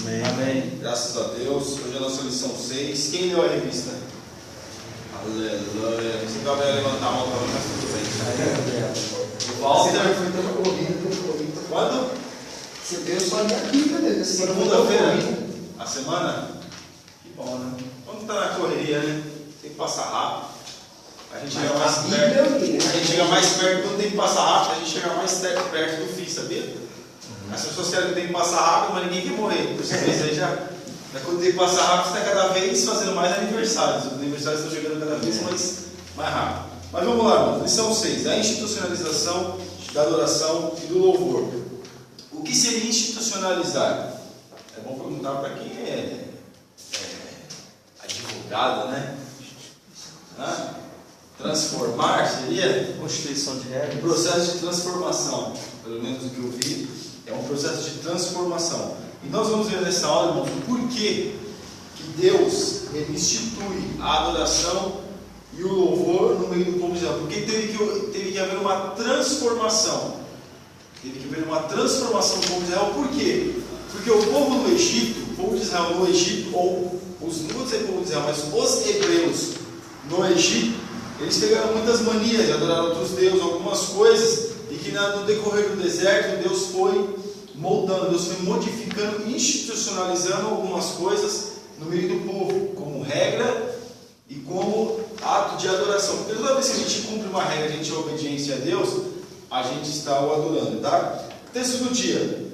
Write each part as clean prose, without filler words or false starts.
Amém. Amém. Graças a Deus. Hoje é a nossa lição 6. Quem leu a revista? Aleluia. Você vai levantar a mão para mim, mas tudo bem. Walter. Foi tão corrido. Quando? Você veio só de aqui, né? Segunda-feira. A semana? Que bom, né? Quando está na correria, né? Tem que passar rápido. A gente chega mais perto. A gente chega mais perto quando tem que passar rápido. A gente chega mais perto do fim, sabia? As pessoas querem que tem que passar rápido, mas ninguém quer morrer. Por isso aí já. Quando tem que passar rápido, você está cada vez fazendo mais aniversários. Os aniversários estão chegando cada vez mais rápido. Mas vamos lá, irmãos. Lição 6. A institucionalização da adoração e do louvor. O que seria institucionalizar? É bom perguntar para quem é advogado, né? Transformar seria Constituição de regras. um processo de transformação. Pelo menos o que eu vi, é um processo de transformação. E nós vamos ver nessa aula, irmãos, o porquê que Deus ele institui a adoração e o louvor no meio do povo de Israel. Porque teve que haver uma transformação. Teve que haver uma transformação do povo de Israel. Por quê? Porque o povo do Egito, o povo de Israel no Egito, ou não vou dizer povo de Israel, mas os hebreus no Egito, eles pegaram muitas manias de adorar outros deuses, algumas coisas, e que no decorrer do deserto, Deus foi moldando, Deus foi modificando, institucionalizando algumas coisas no meio do povo, como regra e como ato de adoração. Porque toda vez que a gente cumpre uma regra, a gente é obediência a Deus, a gente está o adorando, tá? Texto do dia.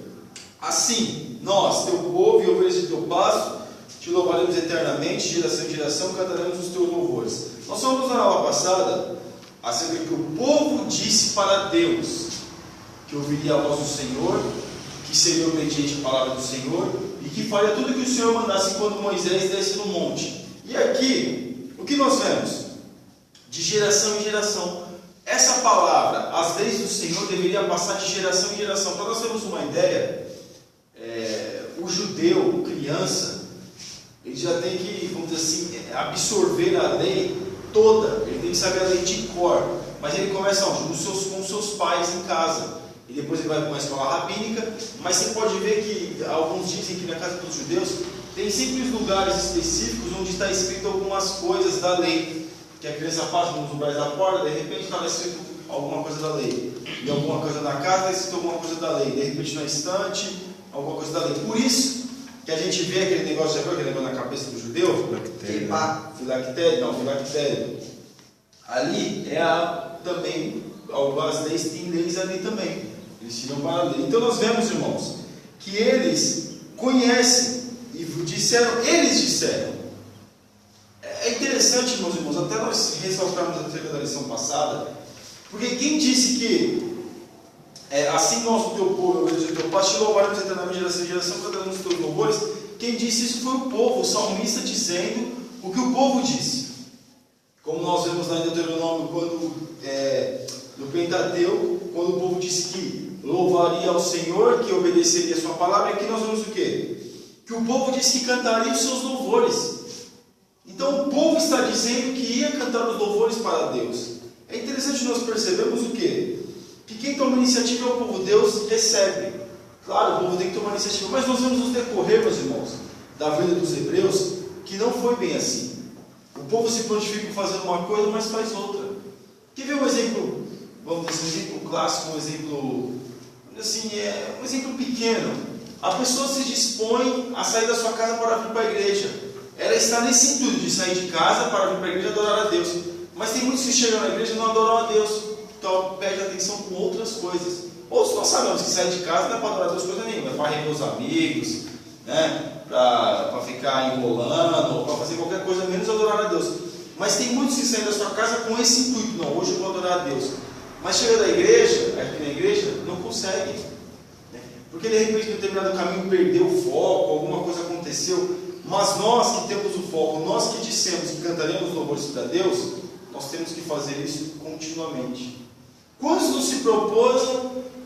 Assim, nós, teu povo e ovelhas de teu pasto, te louvaremos eternamente, de geração em geração, cantaremos os teus louvores. Nós falamos na aula passada acerca que o povo disse para Deus que ouviria a voz do Senhor, que seria obediente à palavra do Senhor e que faria tudo o que o Senhor mandasse quando Moisés desce no monte. E aqui, o que nós vemos? De geração em geração. Essa palavra, as leis do Senhor, deveria passar de geração em geração. Para nós termos uma ideia, o judeu, criança, ele já tem que, vamos dizer assim, absorver a lei toda. Ele tem que saber a lei de cor. Mas ele começa com os seus pais em casa. E depois ele vai para uma escola rabínica. Mas você pode ver que alguns dizem que na casa dos judeus tem sempre os lugares específicos onde está escrito algumas coisas da lei. Que a criança passa nos umbrais da porta, de repente está escrito alguma coisa da lei. E alguma coisa na casa está escrito alguma coisa da lei. De repente na estante, alguma coisa da lei. Por isso que a gente vê aquele negócio, já viu aquele negócio na cabeça do judeu? Filactério. Ali também, algumas leis têm leis ali também. Eles tiram para a lei. Então nós vemos, irmãos, que eles conhecem e eles disseram. É interessante, meus irmãos, até nós ressaltamos acerca da lição passada, porque quem disse que assim nós, o teu povo, o teu pasto, te louvaremos eternamente, geração em geração, cantaremos os teus louvores. Quem disse isso foi o povo, o salmista dizendo o que o povo disse. Como nós vemos lá em Deuteronômio, no Pentateuco, quando o povo disse que louvaria ao Senhor, que obedeceria a sua palavra, e aqui nós vemos o quê? Que o povo disse que cantaria os seus louvores. Então o povo está dizendo que ia cantar os louvores para Deus. É interessante nós percebemos o quê? Que quem toma iniciativa é o povo. Deus recebe. Claro, o povo tem que tomar iniciativa, mas nós vemos nos decorrer, meus irmãos, da vida dos hebreus, que não foi bem assim. O povo se prontifica fazendo uma coisa, mas faz outra. Quer ver um exemplo, vamos dizer, um exemplo clássico, um exemplo, assim, um exemplo pequeno. A pessoa se dispõe a sair da sua casa para vir para a igreja. Ela está nesse intuito de sair de casa para vir para a igreja e adorar a Deus. Mas tem muitos que chegam na igreja e não adoram a Deus. Então pede atenção com outras coisas. Ou nós sabemos que sair de casa não é para adorar a Deus coisa nenhuma, é para reunir os amigos, né? Para ficar enrolando, ou para fazer qualquer coisa menos adorar a Deus. Mas tem muitos que saem da sua casa com esse intuito. Não, hoje eu vou adorar a Deus. Mas chega da igreja, aqui na igreja, não consegue. Né? Porque de repente em determinado caminho perdeu o foco, alguma coisa aconteceu. Mas nós que temos o foco, nós que dissemos que cantaremos louvores para Deus, nós temos que fazer isso continuamente. Quantos não se propôs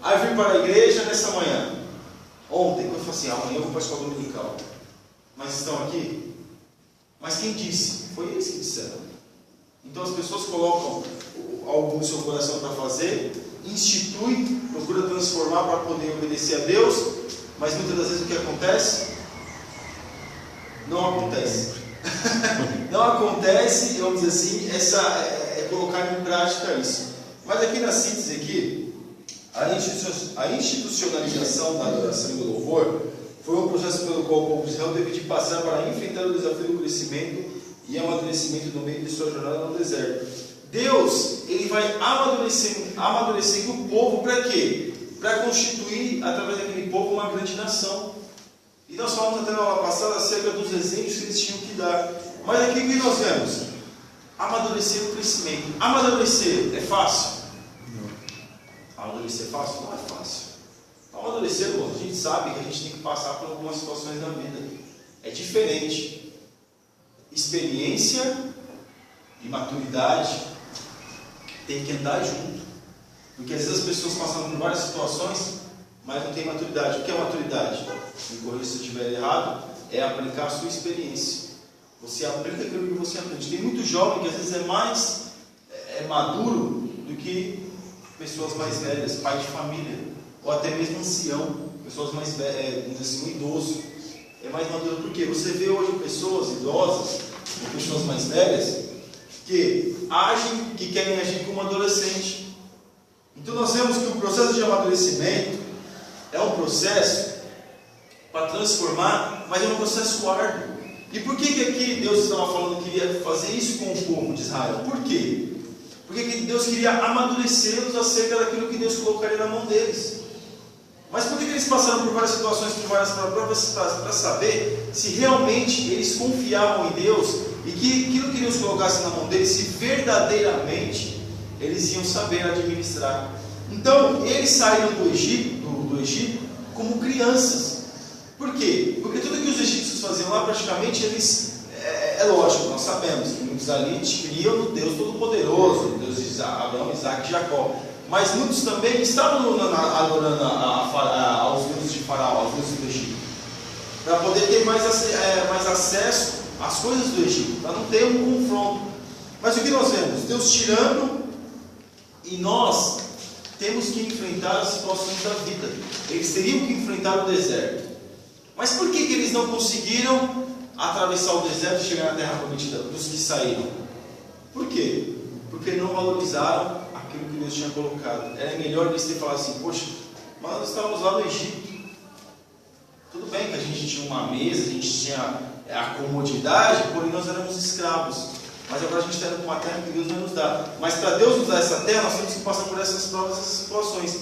a vir para a igreja nessa manhã? Ontem, quando eu falei assim, amanhã eu vou para a escola dominical. Mas estão aqui? Mas quem disse? Foi eles que disseram. Então as pessoas colocam algo no seu coração para fazer, institui, procura transformar para poder obedecer a Deus, mas muitas das vezes o que acontece? Não acontece. Não acontece, vamos dizer assim, é colocar em prática isso. Mas aqui na síntese aqui, a institucionalização da adoração e do louvor foi um processo pelo qual o povo de Israel teve de passar para enfrentar o desafio do crescimento e amadurecimento no meio de sua jornada no deserto. Deus, ele vai amadurecendo o povo para quê? Para constituir, através daquele povo, uma grande nação. E nós falamos até na aula passada acerca dos exemplos que eles tinham que dar. Mas aqui o que nós vemos? Amadurecer o crescimento. Amadurecer é fácil? Não. Amadurecer é fácil? Não é fácil. Amadurecer, irmão, a gente sabe que a gente tem que passar por algumas situações na vida. É diferente. Experiência e maturidade tem que andar junto. Porque às vezes as pessoas passam por várias situações, mas não tem maturidade. O que é maturidade? Me corrija se eu estiver errado. É aplicar a sua experiência. Você aprende aquilo que você aprende. Tem muito jovem que às vezes é mais maduro do que pessoas mais velhas, pai de família, ou até mesmo ancião, pessoas mais velhas, vamos dizer assim, um idoso. É mais maduro porque você vê hoje pessoas idosas, ou pessoas mais velhas, que querem agir como adolescente. Então nós vemos que o processo de amadurecimento é um processo para transformar, mas é um processo árduo. E por que aqui Deus estava falando que queria fazer isso com o povo de Israel? Por quê? Porque Deus queria amadurecê-los acerca daquilo que Deus colocaria na mão deles. Mas por que eles passaram por várias situações, por várias provas, para saber se realmente eles confiavam em Deus e que aquilo que Deus colocasse na mão deles, se verdadeiramente eles iam saber administrar. Então, eles saíram do Egito como crianças. Por quê? Porque tudo que os egípcios faziam lá, praticamente, eles... É lógico, nós sabemos que muitos ali criam no Deus Todo-Poderoso, Deus de Abraão, Isaac e Jacó. Mas muitos também estavam adorando aos deuses de Faraó, aos deuses do Egito, para poder ter mais acesso às coisas do Egito, para não ter um confronto. Mas o que nós vemos? Deus tirando, e nós temos que enfrentar as situações da vida. Eles teriam que enfrentar o deserto. Mas por que eles não conseguiram atravessar o deserto e chegar na terra prometida dos que saíram? Por quê? Porque não valorizaram aquilo que Deus tinha colocado. Era melhor eles terem falado assim: poxa, mas nós estávamos lá no Egito. Tudo bem que a gente tinha uma mesa, a gente tinha a comodidade, porém nós éramos escravos. Mas agora a gente está indo para uma terra que Deus vai nos dar. Mas para Deus nos dar essa terra, nós temos que passar por essas provas, essas situações.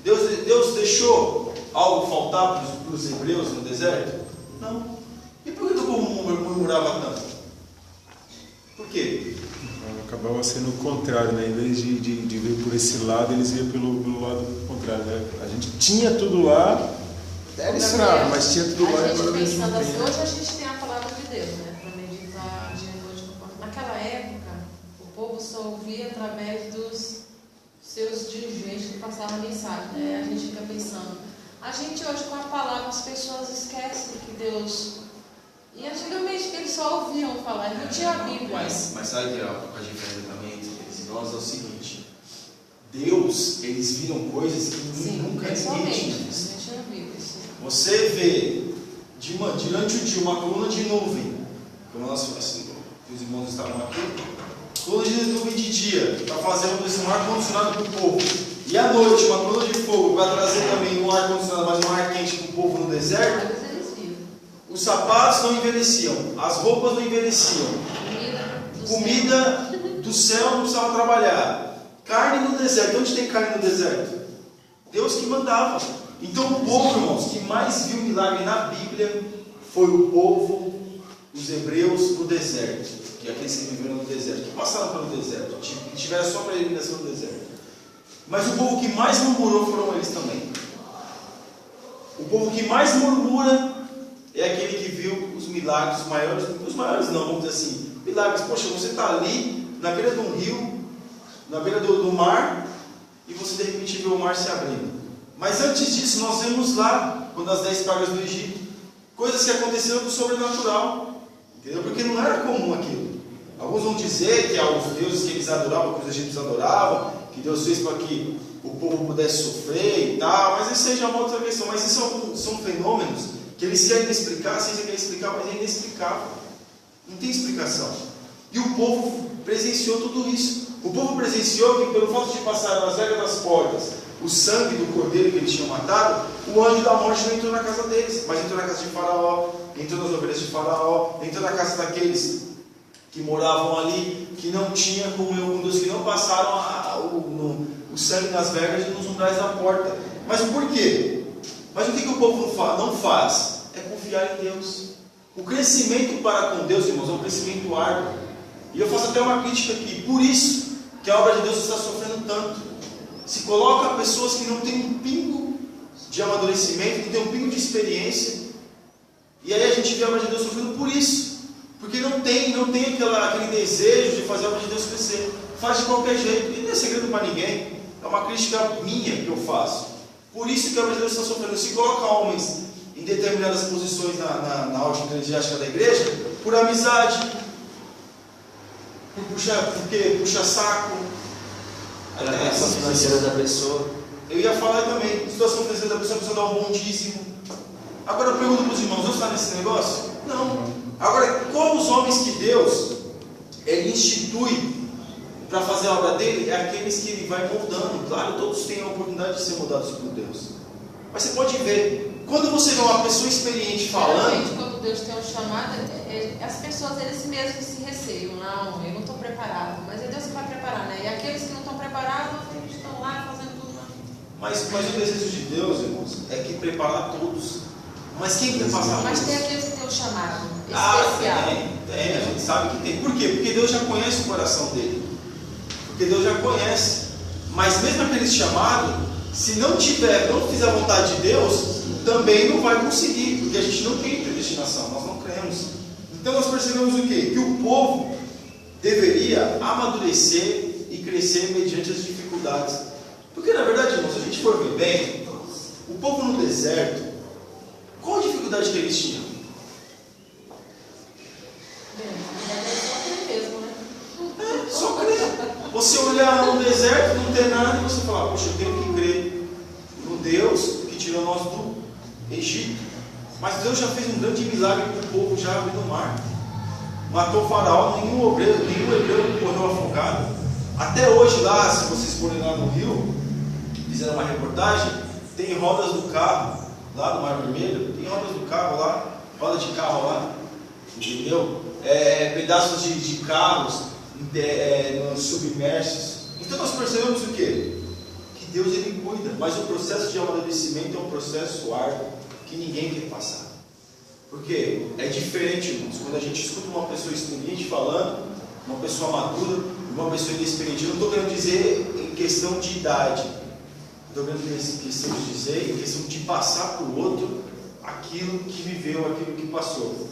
Deus deixou algo faltar para os hebreus no deserto? Não. E por que o povo murmurava tanto? Por quê? Acabava sendo o contrário, né? Em vez de ver por esse lado, eles iam pelo lado contrário, né? A gente tinha tudo lá, era escravo, mas tinha tudo lá. A gente pensando assim, hoje a gente tem a palavra de Deus, né? Para meditar dia e noite. Naquela época, o povo só ouvia através dos seus dirigentes que passavam a mensagem, né? A gente fica pensando. A gente hoje com a palavra, as pessoas esquecem que Deus... E antigamente eles só ouviam falar, não tinha a Bíblia. Mas sabe que a diferença também entre eles e nós é o seguinte: Deus, eles viram coisas que nunca ninguém tinha visto. Você vê durante o dia uma coluna de nuvem, como nós, assim, os irmãos estavam aqui, coluna de nuvem de dia, para fazer um ar-condicionado para o povo, e à noite uma coluna de fogo para trazer também um ar-condicionado, mas um ar quente para o povo no deserto. Os sapatos não envelheciam, as roupas não envelheciam, comida do céu não precisava trabalhar, carne no deserto. Onde tem carne no deserto? Deus que mandava. Então o povo, irmãos, que mais viu milagre na Bíblia foi o povo, os hebreus no deserto, que é aqueles que viveram no deserto, que passaram pelo deserto, que tiveram só peregrinação no deserto. Mas o povo que mais murmurou foram eles também. O povo que mais murmura é aquele que viu os milagres, os maiores não, vamos dizer assim, milagres. Poxa, você está ali, na beira de um rio, na beira do mar, e você de repente vê o mar se abrindo. Mas antes disso, nós vemos lá, quando as 10 pragas do Egito, coisas que aconteceram do sobrenatural, entendeu? Porque não era comum aquilo. Alguns vão dizer que os deuses que eles adoravam, que os egípcios adoravam, que Deus fez para que o povo pudesse sofrer e tal, mas isso seja uma outra questão. Mas isso são fenômenos que eles querem explicar, a ciência quer explicar, mas é inexplicável. Não tem explicação. E o povo presenciou tudo isso. O povo presenciou que, pelo fato de passar nas regras das portas o sangue do cordeiro que eles tinham matado, o anjo da morte não entrou na casa deles, mas entrou na casa de Faraó, entrou nas ovelhas de Faraó, entrou na casa daqueles que moravam ali, que não tinha comunhão com Deus, que não passaram o sangue nas vergas e nos umbrais da porta. Mas por quê? Mas o que o povo não faz? É confiar em Deus. O crescimento para com Deus, irmãos, é um crescimento árduo. E eu faço até uma crítica aqui. Por isso que a obra de Deus está sofrendo tanto. Se coloca pessoas que não têm um pingo de amadurecimento, não têm um pingo de experiência. E aí a gente vê a obra de Deus sofrendo por isso. Porque não tem aquele desejo de fazer a obra de Deus crescer. Faz de qualquer jeito. E não é segredo para ninguém. É uma crítica minha que eu faço. Por isso que a obra de Deus está sofrendo. Se coloca homens em determinadas posições na ordem eclesiástica da igreja, por amizade, porque puxa saco, A situação financeira da pessoa. Eu ia falar também, situação financeira da pessoa, a pessoa dá um bom dízimo. Agora eu pergunto para os irmãos, Deus está nesse negócio? Não. Agora, qual os homens que Deus ele institui para fazer a obra dele? É aqueles que ele vai moldando. Claro, todos têm a oportunidade de ser moldados por Deus. Mas você pode ver, quando você vê uma pessoa experiente falando... Geralmente, quando Deus tem um chamado, as pessoas, eles mesmos que se receiam. Não, eu não estou preparado. Mas é Deus que vai preparar, né? E aqueles que não estão preparados, eles estão lá fazendo tudo lá. Mas o desejo de Deus, irmãos, é que preparar todos. Mas quem quer passar? Mas tem aqueles que têm um chamado especial. Tem, a gente sabe que tem. Por quê? Porque Deus já conhece o coração dele. Porque Deus já conhece. Mas mesmo aquele chamado, se não fizer a vontade de Deus, também não vai conseguir, porque a gente não tem predestinação, nós não cremos. Então nós percebemos o quê? Que o povo deveria amadurecer e crescer mediante as dificuldades. Porque na verdade, irmãos, se a gente for ver bem, o povo no deserto, qual a dificuldade que eles tinham? Só crer. Você olhar no deserto, não ter nada, e você falar, poxa, eu tenho que crer no Deus que tirou nós do Egito. Mas Deus já fez um grande milagre para o povo já abrindo o mar. Matou o faraó, nenhum hebreu morreu afogado. Até hoje lá, se vocês forem lá no rio, fizeram uma reportagem, tem rodas do carro, lá no Mar Vermelho, tem rodas do carro lá, roda de carro lá, entendeu? Pedaços de carros submersos. Então nós percebemos o quê? Que Deus ele cuida, mas o processo de amadurecimento é um processo árduo que ninguém quer passar. Porque é diferente, irmãos, quando a gente escuta uma pessoa experiente falando, uma pessoa madura, uma pessoa inexperiente. Eu não estou querendo dizer em questão de idade, estou querendo dizer em questão de passar para o outro aquilo que viveu, aquilo que passou.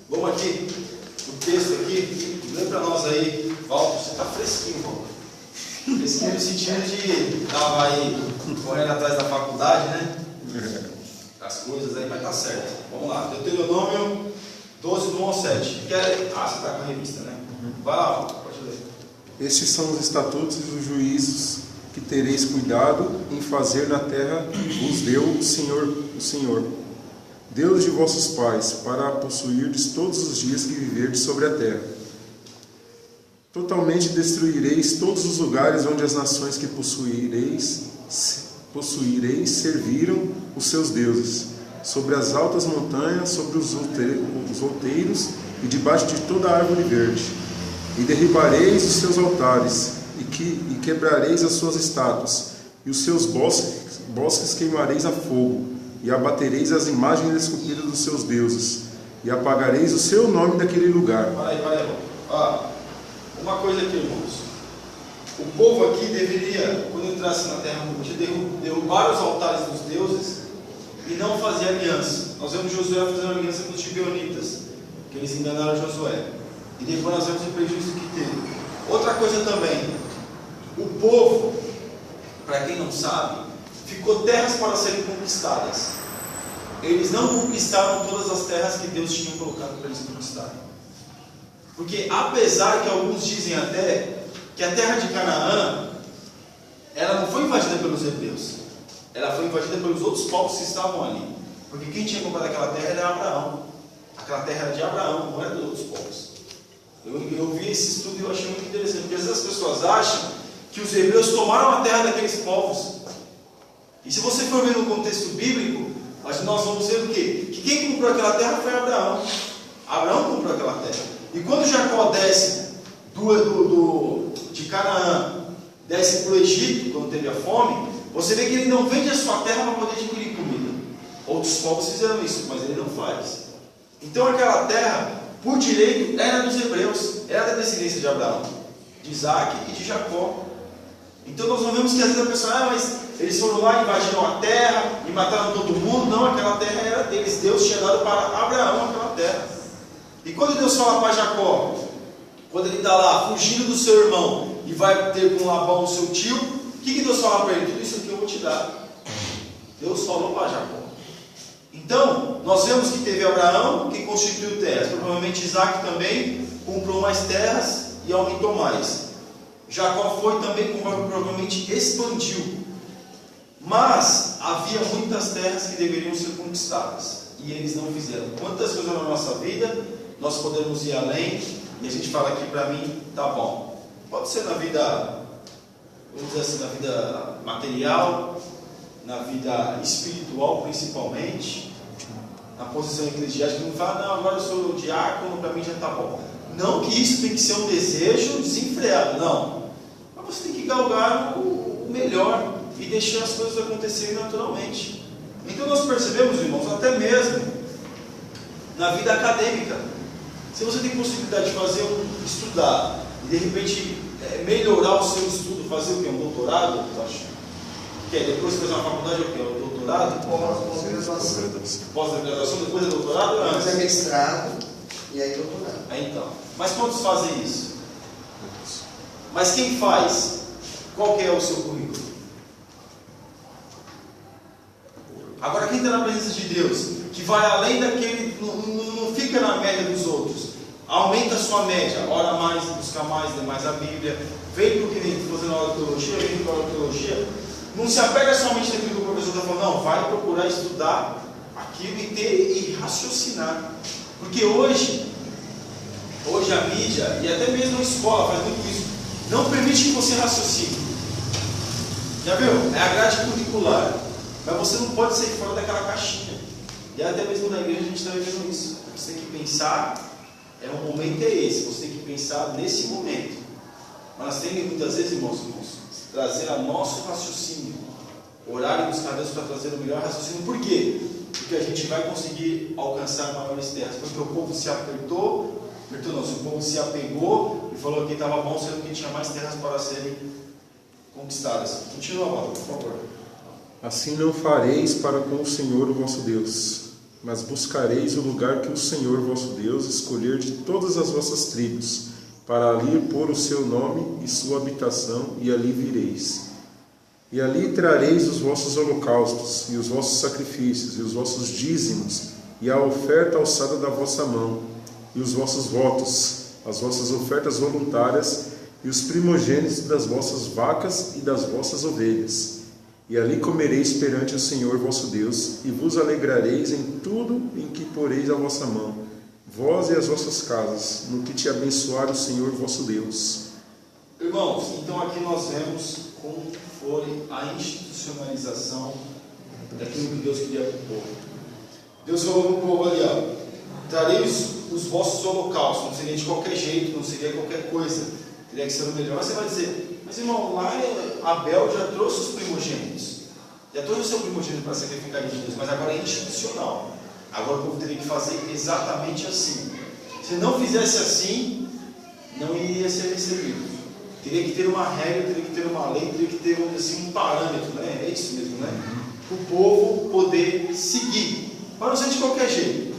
Vamos aqui, o texto aqui, lê para nós aí, Walter, você está fresquinho, Walter. Fresquinho no sentido de estava aí correndo atrás da faculdade, né? As coisas aí, vai estar certo. Vamos lá, Deuteronômio 12, do 1 ao 7. Você está com a revista, né? Vai lá, pode ler. Estes são os estatutos e os juízos que tereis cuidado em fazer na terra vos deu o Senhor, Deus de vossos pais, para possuirdes todos os dias que viverdes sobre a terra. Totalmente destruireis todos os lugares onde as nações que possuireis serviram os seus deuses, sobre as altas montanhas, sobre os outeiros e debaixo de toda árvore verde. E derribareis os seus altares, e quebrareis as suas estátuas, e os seus bosques queimareis a fogo, e abatereis as imagens esculpidas dos seus deuses, e apagareis o seu nome daquele lugar. Para aí. Uma coisa aqui, irmãos. O povo aqui deveria, quando entrasse na terra prometida, derrubar os altares dos deuses e não fazer aliança. Nós vemos Josué fazendo aliança com os gibeonitas, que eles enganaram Josué. E depois nós vemos o prejuízo que teve. Outra coisa também, o povo, para quem não sabe, ficou terras para serem conquistadas. Eles não conquistaram todas as terras que Deus tinha colocado para eles conquistarem. Porque apesar que alguns dizem até que a terra de Canaã, ela não foi invadida pelos hebreus, ela foi invadida pelos outros povos que estavam ali. Porque quem tinha comprado aquela terra era Abraão. Aquela terra era de Abraão, não era dos outros povos. Eu vi esse estudo e eu achei muito interessante, porque às vezes as pessoas acham que os hebreus tomaram a terra daqueles povos. E se você for ver no contexto bíblico, nós vamos ver o quê? Que quem comprou aquela terra foi Abraão. Abraão comprou aquela terra. E quando Jacó desce de Canaã, desce para o Egito, quando teve a fome, você vê que ele não vende a sua terra para poder adquirir comida. Outros povos fizeram isso, mas ele não faz. Então aquela terra, por direito, era dos hebreus, era da descendência de Abraão, de Isaac e de Jacó. Então nós não vemos que às vezes a pessoa, mas eles foram lá, invadiram a terra e mataram todo mundo. Não, aquela terra era deles. Deus tinha dado para Abraão aquela terra. E quando Deus fala para Jacó, quando ele está lá fugindo do seu irmão e vai ter com Labão o seu tio, o que Deus fala para ele? Tudo isso aqui eu vou te dar. Deus falou para Jacó. Então, nós vemos que teve Abraão que constituiu terras. Provavelmente Isaac também comprou mais terras e aumentou mais. Jacó foi também, provavelmente expandiu. Mas havia muitas terras que deveriam ser conquistadas e eles não fizeram. Quantas coisas na nossa vida nós podemos ir além e a gente fala aqui para mim, tá bom. Pode ser na vida, vamos dizer assim, na vida material, na vida espiritual principalmente, na posição eclesiástica. Não fala, não, agora eu sou diácono, para mim já está bom. Não que isso tem que ser um desejo desenfreado, não. Mas você tem que galgar o melhor e deixar as coisas acontecerem naturalmente. Então nós percebemos, irmãos, até mesmo na vida acadêmica. Se você tem possibilidade de fazer estudar e de repente melhorar o seu estudo, fazer o que? Um doutorado, eu acho. Que é depois de fazer uma faculdade, o que? Um doutorado? Pós-graduação, depois é doutorado? Depois é mestrado e aí doutorado. Então. Mas quantos fazem isso? Mas quem faz? Qual que é o seu currículo? Agora quem está na presença de Deus, que vai além daquele, não fica na média dos outros, aumenta a sua média, ora mais, busca mais, lê mais a Bíblia, vem para o que nem fazendo aula de teologia, vem para a aula de teologia, não se apega somente naquilo que o professor está falando, não, vai procurar estudar aquilo e raciocinar. Porque hoje a mídia, e até mesmo a escola faz muito isso, não permite que você raciocine. Já viu? É a grade curricular. Mas você não pode sair fora daquela caixinha. E até mesmo na igreja a gente está vivendo isso. Você tem que pensar, o momento é esse, você tem que pensar nesse momento. Mas nós temos muitas vezes, irmãos, trazer a nosso raciocínio, orar e buscar Deus para trazer o melhor raciocínio. Por quê? Porque a gente vai conseguir alcançar maiores terras. Porque o povo se apertou, o povo se apegou e falou que estava bom, sendo que tinha mais terras para serem conquistadas. Continua, Paulo, por favor. Assim não fareis para com o Senhor o vosso Deus, mas buscareis o lugar que o Senhor vosso Deus escolher de todas as vossas tribos, para ali pôr o seu nome e sua habitação, e ali vireis. E ali trareis os vossos holocaustos, e os vossos sacrifícios, e os vossos dízimos, e a oferta alçada da vossa mão, e os vossos votos, as vossas ofertas voluntárias, e os primogênitos das vossas vacas e das vossas ovelhas. E ali comereis perante o Senhor vosso Deus, e vos alegrareis em tudo em que poreis a vossa mão, vós e as vossas casas, no que te abençoar o Senhor vosso Deus. Irmãos, então aqui nós vemos como foi a institucionalização daquilo que Deus queria para o povo. Deus falou para o povo ali, trareis os vossos holocaustos, não seria de qualquer jeito, não seria qualquer coisa, teria que ser o melhor. Mas você vai dizer, mas irmão, lá Abel já trouxe os primogênitos, já trouxe o seu primogênito para sacrificar de Deus, mas agora é institucional. Agora o povo teria que fazer exatamente assim. Se não fizesse assim, não iria ser recebido. Teria que ter uma regra, teria que ter uma lei, teria que ter um parâmetro, né? É isso mesmo, né? Para o povo poder seguir, para não ser de qualquer jeito.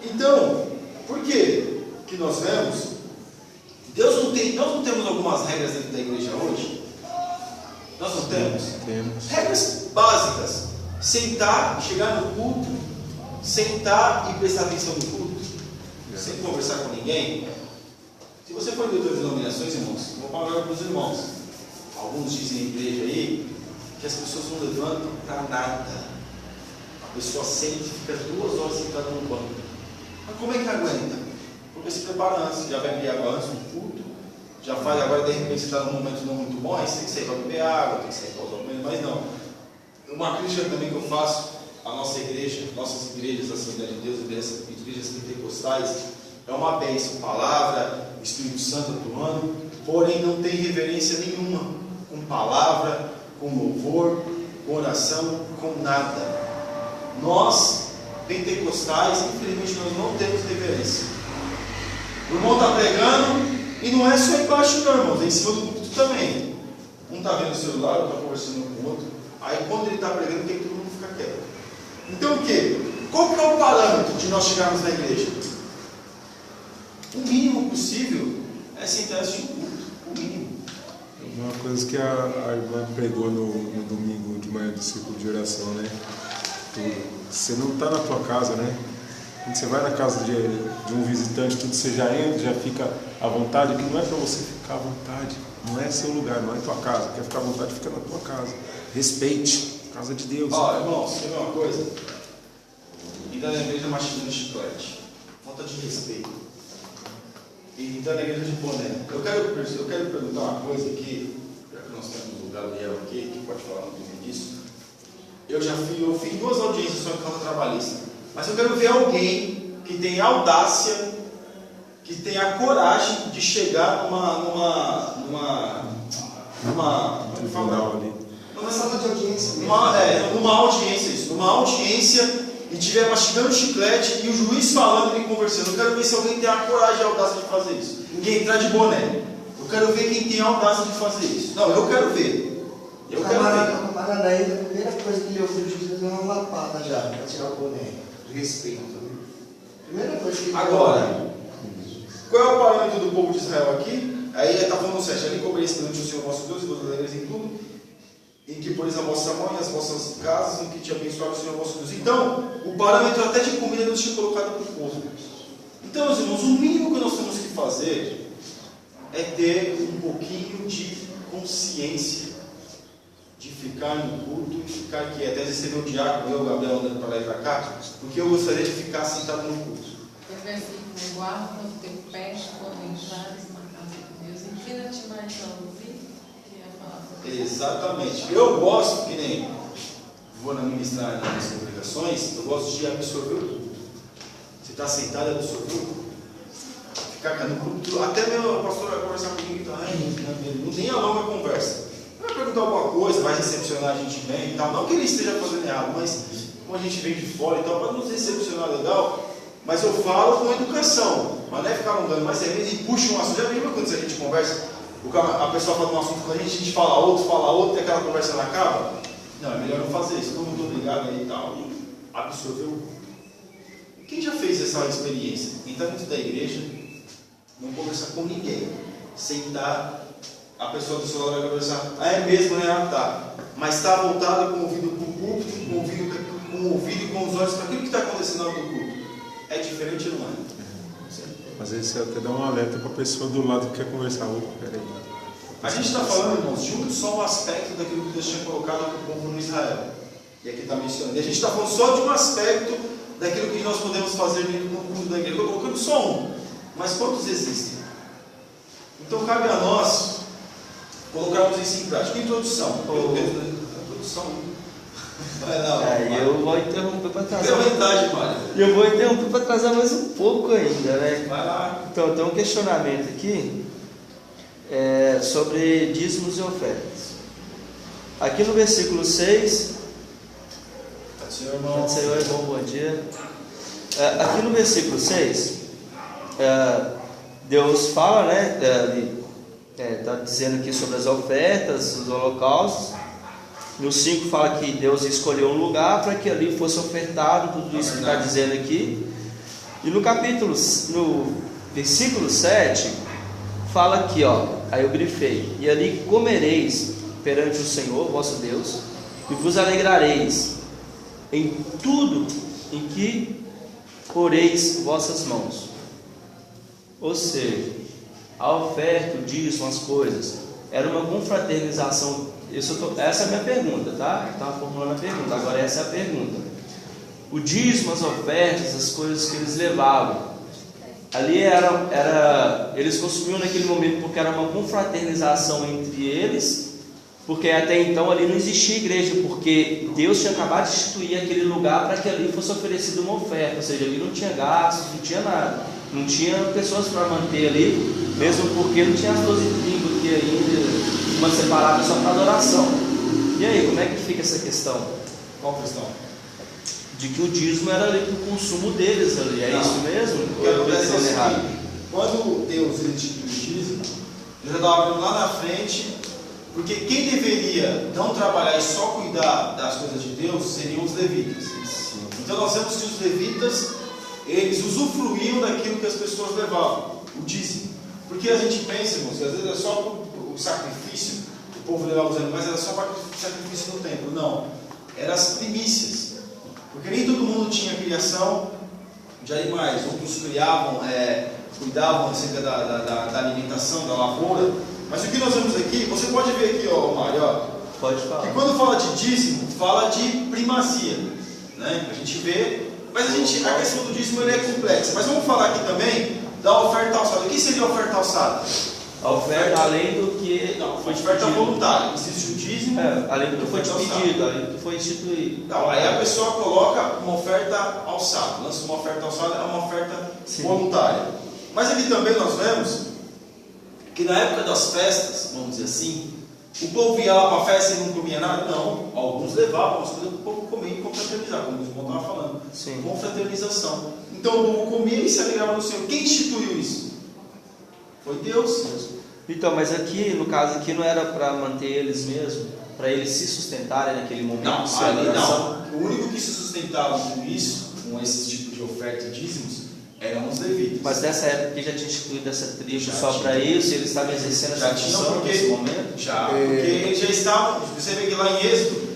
Então, por que nós vemos? Nós não temos algumas regras dentro da igreja hoje? Nós não temos? Temos. Regras básicas. Sentar, chegar no culto, sentar e prestar atenção no culto, sem conversar com ninguém. Se você for em outras denominações, irmãos, vou falar agora para os irmãos. Alguns dizem na igreja aí que as pessoas não levantam para nada. pessoa sente e fica 2 horas sentada no banco. Mas como é que aguenta? Porque se prepara antes, já bebe água antes do culto, já faz, agora de repente você está num momento não muito bom, aí você tem que sair para beber água, tem que sair para usar o banho, mas não. Uma crítica também que eu faço à nossa igreja, nossas igrejas, a Assembleia de Deus, igrejas pentecostais, é uma bênção, palavra, Espírito Santo atuando, porém não tem reverência nenhuma, com palavra, com louvor, com oração, com nada. Nós, pentecostais, infelizmente nós não temos reverência. O irmão está pregando, e não é só embaixo não, irmãos, é em cima do púlpito também. Um está vendo o celular, outro está conversando com o outro. Aí quando ele está pregando, tem que todo mundo ficar quieto. Então o quê? Qual que é o parâmetro de nós chegarmos na igreja? O mínimo possível é sentar e assistir o culto. O mínimo. Uma coisa que a irmã pregou no domingo de manhã do círculo de oração, né? Você não está na tua casa, né? Quando você vai na casa de um visitante, tudo, você já entra, já fica à vontade, que não é para você ficar à vontade, não é seu lugar, não é tua casa. Quer ficar à vontade, fica na tua casa. Respeite, casa de Deus. Ó, irmãos, quer ver uma coisa? Então na igreja mastigando chiclete, falta de respeito. E então na igreja de boné. Eu quero perguntar uma coisa aqui, já que nós temos o Gabriel aqui, que pode falar muito bem disso. Eu fiz 2 audiências só em causa trabalhista. Mas eu quero ver alguém que tenha audácia, que tenha a coragem de chegar Numa sala de audiência mesmo. numa audiência e estiver mastigando chiclete e o juiz falando e conversando. Eu quero ver se alguém tem a coragem e a audácia de fazer isso. Ninguém entrar de boné. Eu quero ver quem tem a audácia de fazer isso. Não, eu quero ver. O camarada aí, a primeira coisa que ele ouviu o juiz é uma lapada já, para tirar o boné. De respeito. Primeira coisa que ele Agora, qual é o parâmetro do povo de Israel aqui? Aí ele está falando o 7. Ali comereis perante o Senhor vosso Deus e vos alegreis em tudo, em que poreis a vossa mão e as vossas casas, em que te abençoar o Senhor vosso Deus. Então, o parâmetro até de comida Deus tinha colocado para o povo. Então, meus irmãos, o mínimo que nós temos que fazer é ter um pouquinho de consciência de ficar no culto e ficar quieto. Às vezes você vê o diácono, eu, o Gabriel, andando para lá e para cá, porque eu gostaria de ficar sentado no culto. Eu versículo, guarda o teu pé quando entrares na casa de Deus. Inclina-te mais ao ouvir. Exatamente. Eu gosto, que nem vou ministrar nas congregações, eu gosto de absorver o culto. Você está sentado e absorver o culto. Ficar no culto. Até meu pastor vai conversar comigo e tá, não nem alonga a conversa. Vai perguntar alguma coisa, vai recepcionar a gente bem e tal. Não que ele esteja fazendo errado, mas como a gente vem de fora e tal, para nos recepcionar legal. Mas eu falo com educação, mas não é ficar alongando, mas é mesmo e puxa um assunto. Já viu quando a gente conversa? A pessoa fala um assunto com a gente fala outro, e aquela conversa não acaba? Não, é melhor não fazer isso. Todo mundo obrigado aí e tal. E absorver o culto. Quem já fez essa experiência? Quem está dentro da igreja, não conversar com ninguém. Sentar, a pessoa do seu lado vai conversar. Ah, é mesmo, né? Ah, tá. Mas está voltado com o ouvido para o púlpito, com o ouvido e com os olhos para aquilo que está acontecendo no culto. É diferente, não é? Às vezes você até dá um alerta para a pessoa do lado que quer conversar. Peraí. A gente está falando, irmãos, de um só aspecto daquilo que Deus tinha colocado para o povo no Israel. E aqui está mencionando. E a gente está falando só de um aspecto daquilo que nós podemos fazer dentro do culto da igreja. Estou colocando só um. Mas quantos existem? Então cabe a nós colocarmos isso em prática. Introdução. Meu Deus, né? Introdução. Vai lá. Eu vou interromper para trazer. Tem verdade, Mário. Eu vou interromper para trazer mais um pouco ainda, né? Vai lá. Então, tem um questionamento aqui sobre dízimos e ofertas. Aqui no versículo 6. Pode ser, irmão. Senhor, bom dia. Aqui no versículo 6, Deus fala, né? Está dizendo aqui sobre as ofertas, os holocaustos. No 5 fala que Deus escolheu um lugar para que ali fosse ofertado tudo isso que está dizendo aqui. E no versículo 7, fala aqui, ó, aí eu grifei: e ali comereis perante o Senhor vosso Deus, e vos alegrareis em tudo em que poreis vossas mãos. Ou seja, a oferta, o dízimo, as coisas, era uma confraternização. Essa é a minha pergunta, tá? Eu estava formulando a pergunta, agora essa é a pergunta. o dízimo, as ofertas, as coisas que eles levavam. Ali eles consumiam naquele momento porque era uma confraternização entre eles, porque até então ali não existia igreja, porque Deus tinha acabado de instituir aquele lugar para que ali fosse oferecida uma oferta, ou seja, ali não tinha gastos, não tinha nada, não tinha pessoas para manter ali, mesmo porque não tinha as 12 tribos aqui ainda, uma separada só para adoração. E aí, como é que fica essa questão? Qual questão? De que o dízimo era ali para o consumo deles ali, é Não. isso mesmo? O que Ou eu estou acontece é o entendendo errado? seguinte: quando Deus instituiu o dízimo, Deus já estava vendo lá na frente, porque quem deveria não trabalhar e só cuidar das coisas de Deus seriam os levitas. Então nós vemos que os levitas, eles usufruíam daquilo que as pessoas levavam, o dízimo. Porque a gente pensa, irmãos, que às vezes é só o sacrifício, o povo levava os animais, era só para o sacrifício no templo. Não, eram as primícias. Porque nem todo mundo tinha criação de animais, outros criavam, cuidavam acerca da alimentação, da lavoura. Mas o que nós vemos aqui, você pode ver aqui, ó, Mário, ó, Pode falar. que quando fala de dízimo, fala de primazia, né? A gente vê, mas a questão do dízimo ele é complexa. Mas vamos falar aqui também da oferta alçada. O que seria a oferta alçada? A oferta além do que Não, foi oferta pedido. voluntária. Existe o dízimo, Além do que foi te oferta alçada. pedido, além do que foi instituído. Não, aí a pessoa coloca uma oferta alçada, lança uma oferta alçada, é uma oferta Sim. voluntária. Mas aqui também nós vemos que na época das festas, vamos dizer assim, o povo ia lá para a festa e não comia nada? Não, alguns levavam as coisas para o povo comer e confraternizar, como o irmão estava falando. Sim. Confraternização. Então o povo comia e se alegrava no Senhor. Quem instituiu isso? Foi Deus. Então, mas aqui, no caso aqui, não era para manter eles mesmo, para eles se sustentarem naquele momento Não, de ali celebração? não. O único que se sustentava com isso, com esse tipo de oferta e dízimos, eram os levitas. Mas nessa época que já tinha instituído essa tribo Já só tinha. para isso, eles estavam exercendo Já essa tinha, função porque- nesse momento? Já, porque eles já estavam, você vê que lá em Êxodo,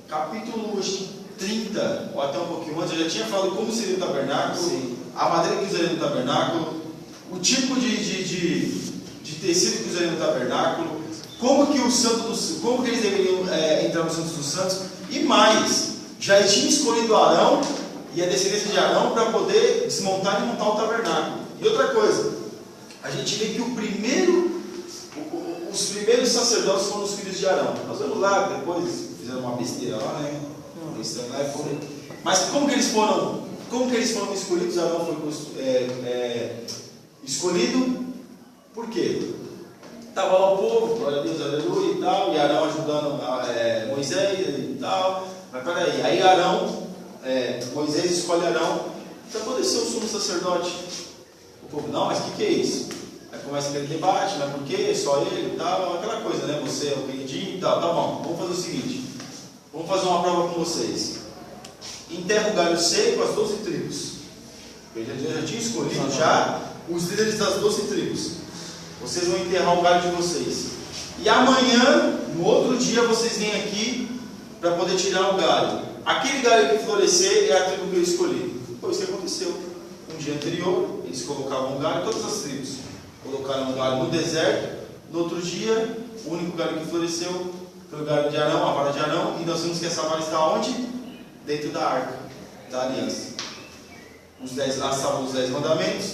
capítulo acho que 30, ou até um pouquinho antes, eu já tinha falado como seria o tabernáculo, Sim. a madeira que usaria no tabernáculo, o tipo de tecido que usaria no tabernáculo, como que como que eles deveriam entrar no Santo dos Santos, e mais, já tinha escolhido Arão e a descendência de Arão para poder desmontar e montar o tabernáculo. E outra coisa, a gente vê que os primeiros sacerdotes foram os filhos de Arão. Nós vemos lá, depois fizeram uma besteira lá, né? Estranho lá e foram. Mas como que eles foram escolhidos? Arão foi escolhido. Por quê? Estava lá o povo, glória a Deus, aleluia e tal, e Arão ajudando Moisés e tal. Mas peraí, aí Moisés escolhe Arão para poder ser o sumo sacerdote. O povo, não, mas o que é isso? Aí começa aquele debate, mas por quê? Só ele e tal, aquela coisa, né? Você é o queridinho e tal, tá bom, vamos fazer o seguinte, vamos fazer uma prova com vocês. Enterra o galho seco, as 12 tribos. Eu já tinha escolhido os líderes das 12 tribos. Vocês vão enterrar o galho de vocês. E amanhã, no outro dia, vocês vêm aqui para poder tirar o galho. Aquele galho que florescer é a tribo que eu escolhi. Foi isso que aconteceu. Um dia anterior, eles colocavam o galho, todas as tribos colocaram o galho no deserto. No outro dia, o único galho que floresceu foi o galho de Arão, a vara de Arão. E nós vimos que essa vara está onde? Dentro da arca da aliança. Lá estavam os 10 mandamentos,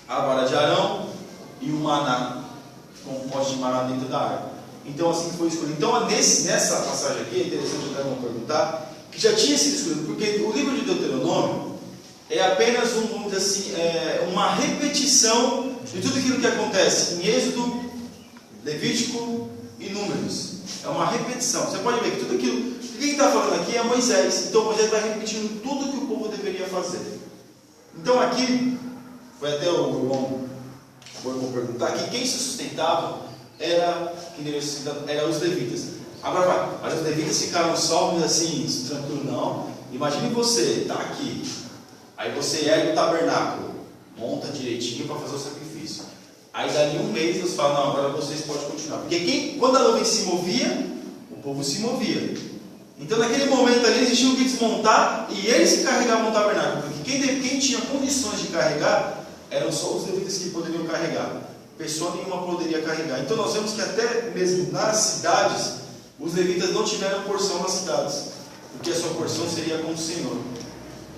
a vara de Arão e o maná, com um pote de maná dentro da arca. Então assim foi escolhido. Então nessa passagem aqui, é interessante até vamos perguntar, que já tinha sido escolhido, porque o livro de Deuteronômio é apenas vamos dizer assim, uma repetição de tudo aquilo que acontece em Êxodo, Levítico e Números. É uma repetição. Você pode ver que tudo aquilo, quem está falando aqui é Moisés. Então Moisés vai repetindo tudo que o povo deveria fazer. Então aqui, foi até o irmão vou perguntar que quem se sustentava era os levitas. Agora mas os levitas ficaram só assim, tranquilo, não. Imagine você, está aqui, aí você ergue o tabernáculo, monta direitinho para fazer o sacrifício. Aí dali um mês eles falam, não, agora vocês podem continuar. Porque quando a nuvem se movia, o povo se movia. Então naquele momento ali eles tinham que desmontar e eles que carregavam o tabernáculo. Porque quem tinha condições de carregar eram só os levitas que poderiam carregar. Pessoa nenhuma poderia carregar. Então nós vemos que até mesmo nas cidades, os levitas não tiveram porção nas cidades. Porque a sua porção seria com o Senhor.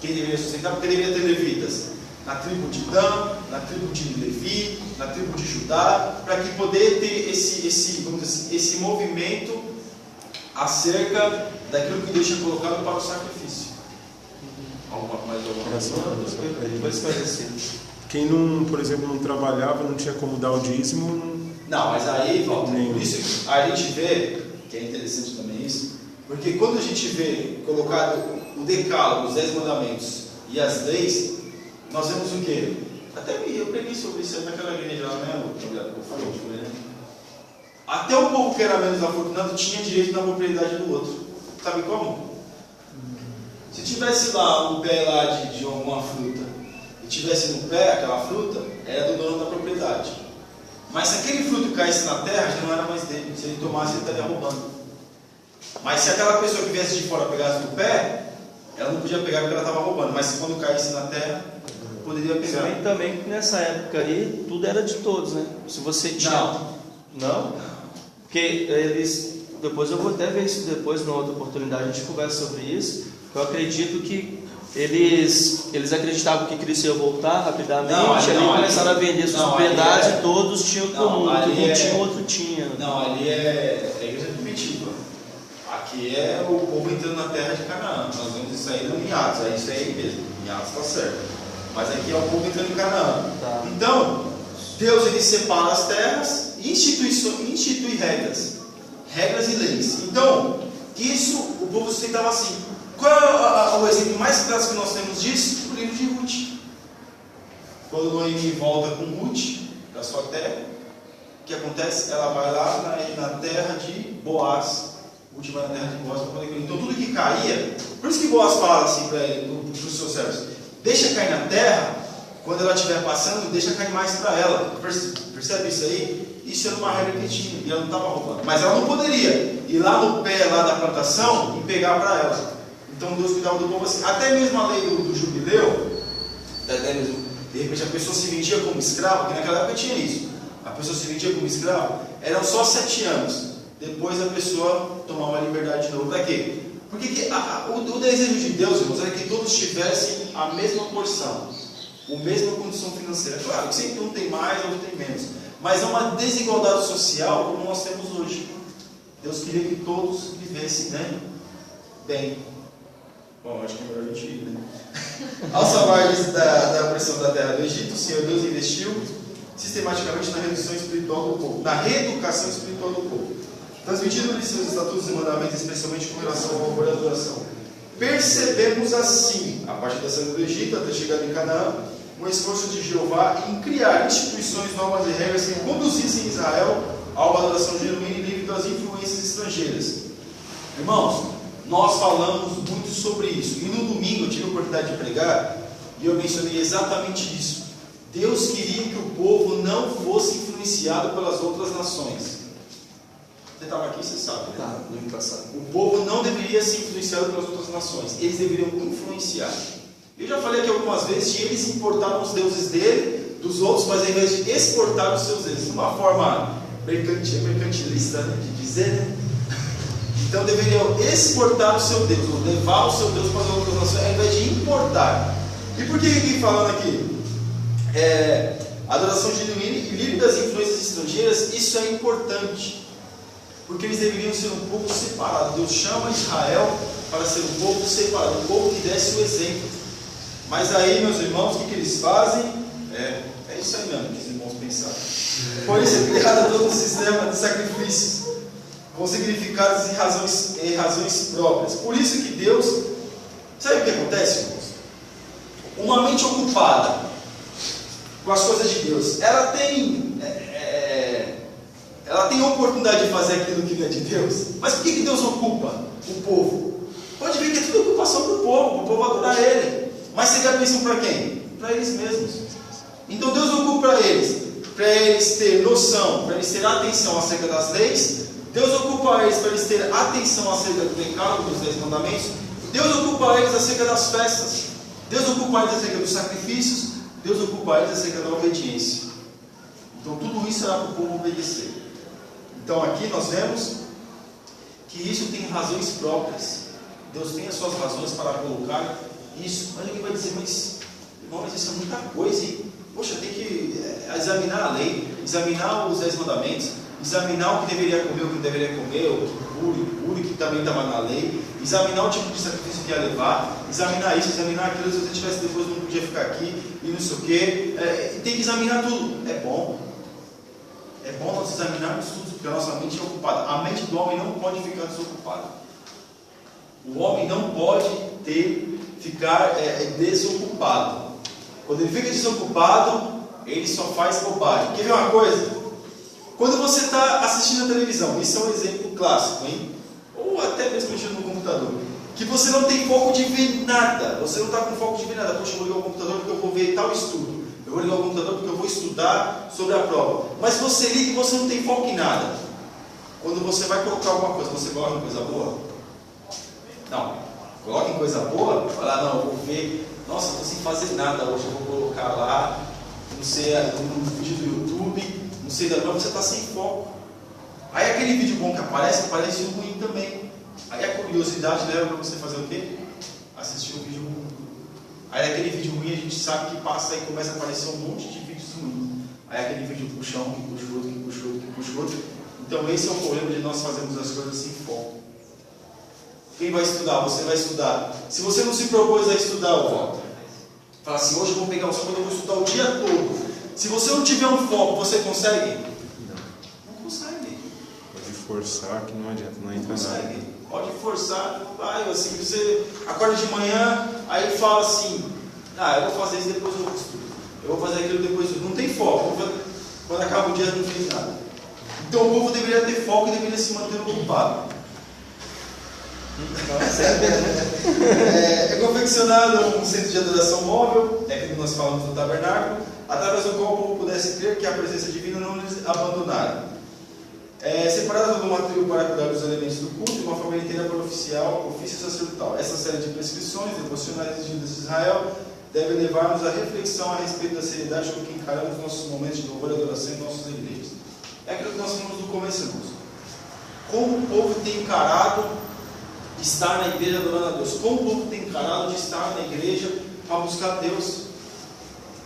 Quem deveria sustentar? Porque deveria ter levitas na tribo de Dan, na tribo de Levi, na tribo de Judá, para que poder ter vamos dizer assim, esse movimento acerca daquilo que Deus tinha colocado para o sacrifício. Mais alguma coisa? Foi esclarecido. Quem não, por exemplo, não trabalhava, não tinha como dar o dízimo. Não, mas aí, volta. Por isso a gente vê, que é interessante também isso, porque quando a gente vê colocado o decálogo, os 10 mandamentos e as leis, nós vemos o quê? Até eu preguei sobre isso naquela igreja lá, né? Até o povo que era menos afortunado tinha direito na propriedade do outro. Sabe como? Se tivesse lá um pé lá de alguma fruta e tivesse no pé aquela fruta, era do dono da propriedade. Mas se aquele fruto caísse na terra, já não era mais dele. Se ele tomasse, ele estaria roubando. Mas se aquela pessoa que viesse de fora pegasse no pé, ela não podia pegar porque ela estava roubando. Mas quando caísse na terra, poderia pegar. Sim, também nessa época ali, tudo era de todos, né? Se você tinha... Não? Porque eles... Depois eu vou até ver isso depois, numa outra oportunidade, a gente conversa sobre isso. Eu acredito que eles acreditavam que Cristo ia voltar rapidamente, começaram a vender suas propriedades, todos tinham comum, que um tinha, o outro tinha. Não, ali é a igreja primitiva. Aqui é o povo entrando na terra de Canaã. Nós vemos isso aí em Atos, é isso aí mesmo. Em Atos está certo. Mas aqui é o povo entrando em Canaã. Tá. Então, Deus ele separa as terras e institui regras e leis. Então, isso o povo sustentava assim. Qual é o exemplo mais clássico que nós temos disso? O livro de Ruth. Quando Noemi volta com Ruth da sua terra, o que acontece? Ela vai lá na terra de Boaz. Ruth vai na terra de Boaz para poder colher. Então tudo que caía, por isso que Boaz fala assim para os seus servos: deixa cair na terra, quando ela estiver passando, deixa cair mais para ela. Percebe isso aí? Isso era uma regra que tinha, e ela não estava roubando. Mas ela não poderia ir lá no pé lá da plantação e pegar para ela. Então Deus cuidava do povo assim. Até mesmo a lei do jubileu, até mesmo, de repente a pessoa se vendia como escravo, porque naquela época tinha isso. A pessoa se vendia como escravo, eram só 7 anos. Depois a pessoa tomava a liberdade de novo. Para quê? Porque o desejo de Deus, irmãos, era que todos tivessem a mesma porção, a mesma condição financeira. Claro que sempre um tem mais, outro tem menos. Mas é uma desigualdade social como nós temos hoje. Deus queria que todos vivessem, né, bem. Bom, acho que é melhor a gente ir, né? Ao salvar-lhes da opressão da terra do Egito, o Senhor Deus investiu sistematicamente na redução espiritual do povo, na reeducação espiritual do povo, transmitindo-lhes seus estatutos e mandamentos, especialmente com relação ao louvor e adoração. Percebemos assim, a partir da saída do Egito até chegar em Canaã, o esforço de Jeová em criar instituições novas e regras que conduzissem Israel a uma adoração genuína e livre das influências estrangeiras. Irmãos, nós falamos muito sobre isso. E no domingo eu tive a oportunidade de pregar e eu mencionei exatamente isso. Deus queria que o povo não fosse influenciado pelas outras nações. Você estava aqui, você sabe, né? Tá, no ano passado. O povo não deveria ser influenciado pelas outras nações. Eles deveriam influenciar. Eu já falei aqui algumas vezes que eles importaram os deuses dele, dos outros, mas ao invés de exportar os seus deuses, de uma forma mercantilista, né, de dizer, né? Então deveriam exportar o seu Deus, ou levar o seu Deus para as outras nações, ao invés de importar. E por que aqui falando aqui? Adoração genuína e livre das influências estrangeiras, isso é importante. Porque eles deveriam ser um povo separado. Deus chama Israel para ser um povo separado, um povo que desse o exemplo. Mas aí, meus irmãos, o que eles fazem? É isso aí mesmo que os irmãos pensaram. Por isso é criado todo um sistema de sacrifícios com significados e razões próprias. Por isso que Deus... Sabe o que acontece, irmãos? Uma mente ocupada com as coisas de Deus, ela tem a oportunidade de fazer aquilo que não é de Deus. Mas por que Deus ocupa o povo? Pode ver que é tudo ocupação para o povo adorar Ele. Mas você quer pensar para quem? Para eles mesmos. Então Deus ocupa para eles ter noção, para eles ter atenção acerca das leis. Deus ocupa eles para eles terem atenção acerca do pecado, dos 10 mandamentos. Deus ocupa eles acerca das festas. Deus ocupa eles acerca dos sacrifícios. Deus ocupa eles acerca da obediência. Então tudo isso era para o povo obedecer. Então aqui nós vemos que isso tem razões próprias. Deus tem as suas razões para colocar isso. Mas alguém vai dizer, mas irmão, mas isso é muita coisa, hein? Poxa, tem que examinar a lei, examinar os 10 mandamentos, examinar o que deveria comer, o que não deveria comer, o que impuro, que também estava na lei, examinar o tipo de sacrifício que ia levar, examinar isso, examinar aquilo, se você tivesse depois não podia ficar aqui, e não sei o quê, tem que examinar tudo. É bom nós examinarmos tudo, porque a nossa mente é ocupada. A mente do homem não pode ficar desocupada. O homem não pode ficar desocupado. Quando ele fica desocupado, ele só faz bobagem. Quer ver uma coisa? Quando você está assistindo a televisão, isso é um exemplo clássico, hein? Ou até mesmo mexendo no computador, que você não tem foco de ver nada. Você não está com foco de ver nada. Poxa, eu vou ligar o computador porque eu vou ver tal estudo. Eu vou ligar o computador porque eu vou estudar sobre a prova. Mas você liga e você não tem foco em nada. Quando você vai colocar alguma coisa, você coloca em coisa boa? Não. Coloca em coisa boa, fala, não, eu vou ver. Nossa, estou sem fazer nada hoje, eu vou colocar lá, não sei, um vídeo do YouTube, não sei da onde, você está sem foco. Aí aquele vídeo bom que aparece ruim também. Aí a curiosidade leva para você fazer o quê? Assistir um vídeo ruim. Aí aquele vídeo ruim a gente sabe que passa e começa a aparecer um monte de vídeos ruins. Aí aquele vídeo puxa um, que puxa outro, que puxa outro, que puxa outro. Então esse é o problema de nós fazermos as coisas sem foco. Quem vai estudar? Você vai estudar. Se você não se propôs a estudar, volta. Fala assim, hoje eu vou pegar o sábado, eu vou estudar o dia todo. Se você não tiver um foco, você consegue? Não consegue. Pode forçar que não adianta, não entra nada. Pode forçar, não vai. Assim, você acorda de manhã, aí fala assim, eu vou fazer isso, depois eu estudo. Eu vou fazer aquilo, depois eu... Não tem foco. Quando acaba o dia, não fez nada. Então o povo deveria ter foco e deveria se manter ocupado. É confeccionado um centro de adoração móvel, é que nós falamos do tabernáculo, através do qual o povo pudesse crer que a presença divina não lhes abandonara. Separada de uma tribo para cuidar dos elementos do culto e uma família inteira para ofício sacerdotal. Essa série de prescrições devocionais exigidas de Israel deve levar-nos à reflexão a respeito da seriedade com que encaramos nossos momentos de louvor e adoração em nossas igrejas. É aquilo que nós falamos no começo, irmãos. Como o povo tem encarado estar na igreja adorando a Deus? Como o povo tem encarado de estar na igreja para buscar Deus?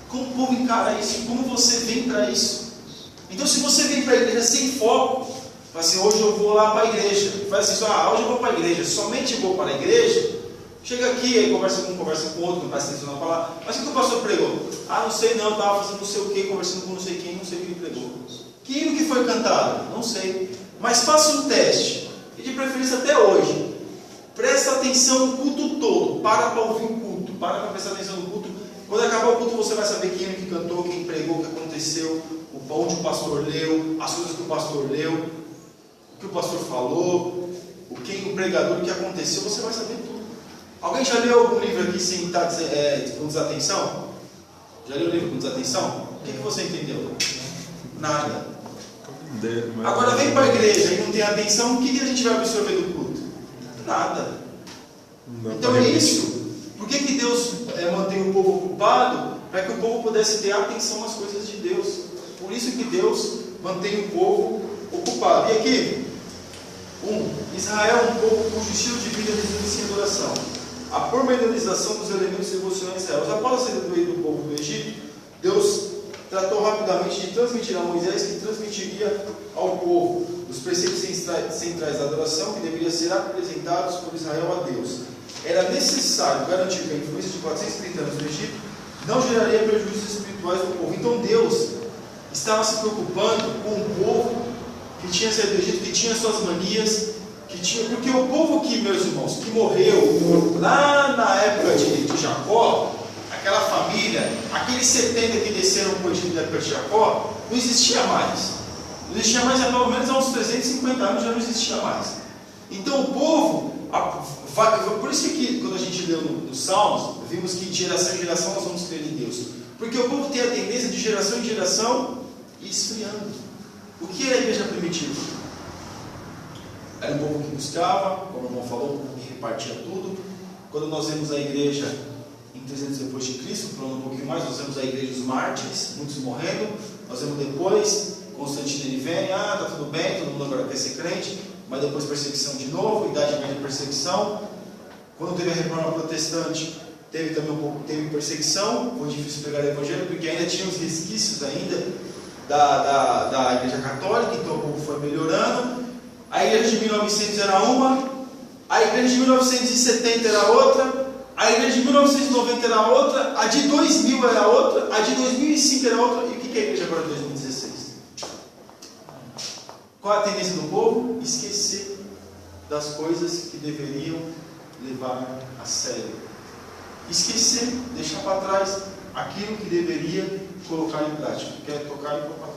Como o povo encara isso? Como você vem para isso? Então, se você vem para a igreja sem foco, fala assim, hoje eu vou lá para a igreja. Faz assim, hoje eu vou para a igreja, somente vou para a igreja. Chega aqui, aí conversa com outro, não presta atenção na palavra. Mas o que o pastor pregou? Não sei não, estava fazendo não sei o que, conversando com não sei quem, não sei o que ele pregou. Que hino que foi cantado? Não sei. Mas faça um teste, e de preferência até hoje. Presta atenção no culto todo. Para ouvir o culto. Para prestar atenção no culto. Quando acabar o culto, você vai saber quem que cantou, quem pregou, o que aconteceu, onde o pastor leu, as coisas que o pastor leu, o que o pastor falou, o pregador, o que aconteceu, você vai saber tudo. Alguém já leu algum livro aqui sem estar com desatenção? Já leu o livro com desatenção? O que você entendeu? Nada. Agora vem para a igreja e não tem atenção, o que a gente vai absorver do culto? Nada. Então é isso. Por que Deus mantém o povo ocupado? Para que o povo pudesse ter atenção às coisas de Deus. Por isso que Deus mantém o povo ocupado. E aqui, Israel é um povo cujo estilo de vida desde em adoração. A pormenorização dos elementos devocionais de Israel. Após a saída do povo do Egito, Deus tratou rapidamente de transmitir a Moisés, que transmitiria ao povo os preceitos centrais da adoração que deveriam ser apresentados por Israel a Deus. Era necessário garantir que a influência de 430 anos do Egito não geraria prejuízos espirituais do povo. Então Deus estava se preocupando com o povo que tinha saído do Egito, que tinha suas manias, porque o povo que, meus irmãos, que morreu lá na época de Jacó, aquela família, aqueles 70 que desceram para o Egito da época de Jacó, não existia mais. Não existia mais, pelo menos há uns 350 anos já não existia mais. Então o povo, por isso que quando a gente leu nos Salmos, vimos que de geração em geração nós vamos crer em Deus. Porque o povo tem a tendência de geração em geração ir esfriando. O que era a igreja primitiva? Era um povo que buscava, como o irmão falou, um povo que repartia tudo. Quando nós vemos a igreja em 300 depois de Cristo, falando um pouquinho mais, nós vemos a igreja dos mártires, muitos morrendo. Nós vemos depois, Constantino ele vem, está tudo bem, todo mundo agora quer ser crente, mas depois perseguição de novo, idade média de perseguição. Quando teve a reforma protestante, teve também teve perseguição, foi difícil pregar o evangelho, porque ainda tinha os resquícios ainda da igreja católica, então o povo foi melhorando. A igreja de 1900 era uma, a igreja de 1970 era outra, a igreja de 1990 era outra, a de 2000 era outra, a de 2005 era outra. E o que é a igreja agora de 2016? Qual a tendência do povo? Esquecer das coisas que deveriam levar a sério. Esquecer, deixar para trás aquilo que deveria colocar em prática. Quer tocar e colocar.